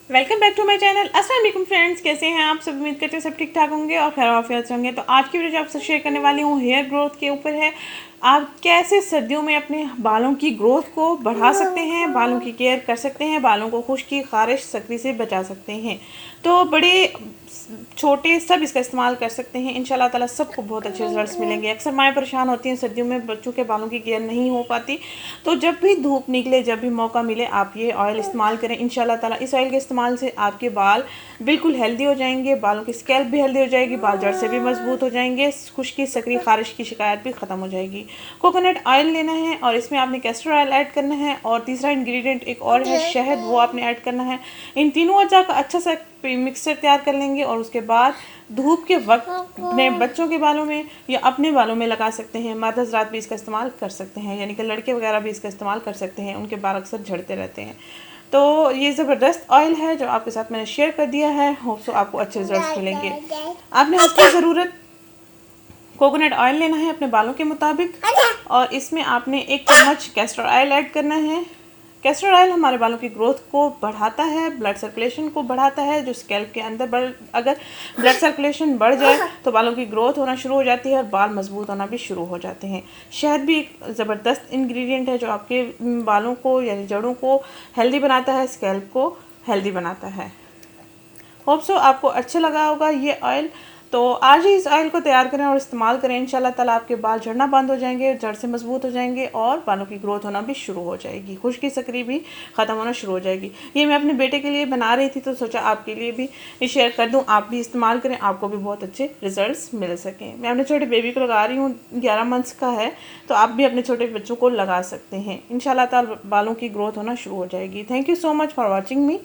Welcome back to my channel. अस्सलाम वालेकुम friends, कैसे हैं आप सब। उम्मीद करते हैं सब ठीक ठाक होंगे और खैर आफियत से होंगे। तो आज की वीडियो जो आपसे शेयर करने वाली हूँ हेयर ग्रोथ के ऊपर है। आप कैसे सर्दियों में अपने बालों की ग्रोथ को बढ़ा सकते हैं, बालों की केयर कर सकते हैं, बालों को खुश्की, खारिश, सकरी से बचा सकते हैं। तो बड़े छोटे सब इसका इस्तेमाल कर सकते हैं। इंशाल्लाह ताला सबको बहुत अच्छे रिजल्ट्स मिलेंगे। अक्सर माएँ परेशान होती हैं सर्दियों में बच्चों के बालों की केयर नहीं हो पाती, तो जब भी धूप निकले, जब भी मौका मिले, आप ये ऑयल इस्तेमाल करें। इंशाल्लाह ताला इस ऑयल के इस्तेमाल से आपके बाल बिल्कुल हेल्दी हो जाएंगे, बालों की स्कैल्प भी हेल्दी हो जाएगी, बाल जड़ से भी मजबूत हो जाएंगे, खुश्की, सकरी, खारिश की शिकायत भी ख़त्म हो जाएगी। कोकोनट ऑयल लेना है और इसमें आपने कैस्टर ऑयल ऐड करना है और तीसरा इंग्रेडिएंट एक और है शहद, वो आपने ऐड करना है। इन तीनों अज्जा का अच्छा सा मिक्सचर तैयार कर लेंगे और उसके बाद धूप के वक्त अपने बच्चों के बालों में या अपने बालों में लगा सकते हैं। मर्द हज़रात भी इसका इस्तेमाल कर सकते हैं, यानी कि लड़के वगैरह भी इसका इस्तेमाल कर सकते हैं, उनके बाल अक्सर झड़ते रहते हैं। तो ये ज़बरदस्त ऑयल है जो आपके साथ मैंने शेयर कर दिया है। होप सो आपको अच्छे रिजल्ट्स मिलेंगे। आपने हस्बी ज़रूरत कोकोनट ऑयल लेना है अपने बालों के मुताबिक और इसमें आपने 1 चम्मच कैस्टर ऑयल ऐड करना है। कैस्टर ऑयल हमारे बालों की ग्रोथ को बढ़ाता है, ब्लड सर्कुलेशन को बढ़ाता है, जो स्कैल्प के अंदर अगर ब्लड सर्कुलेशन बढ़ जाए तो बालों की ग्रोथ होना शुरू हो जाती है और बाल मजबूत होना भी शुरू हो जाते हैं। शहद भी एक ज़बरदस्त इंग्रेडिएंट है जो आपके बालों को यानी जड़ों को हेल्दी बनाता है, स्कैल्प को हेल्दी बनाता है। होप सो आपको अच्छा लगा होगा ये ऑयल। तो आज ही इस ऑयल को तैयार करें और इस्तेमाल करें। इंशाल्लाह ताला आपके बाल झड़ना बंद हो जाएंगे, जड़ से मजबूत हो जाएंगे और बालों की ग्रोथ होना भी शुरू हो जाएगी, खुश्की सकरी भी ख़त्म होना शुरू हो जाएगी। ये मैं अपने बेटे के लिए बना रही थी तो सोचा आपके लिए भी ये शेयर कर दूँ, आप भी इस्तेमाल करें, आपको भी बहुत अच्छे रिजल्ट्स मिल सकें। मैं अपने छोटे बेबी को लगा रही हूँ, 11 मंथ्स का है, तो आप भी अपने छोटे बच्चों को लगा सकते हैं। इंशाल्लाह ताला बालों की ग्रोथ होना शुरू हो जाएगी। Thank you so much for watching me.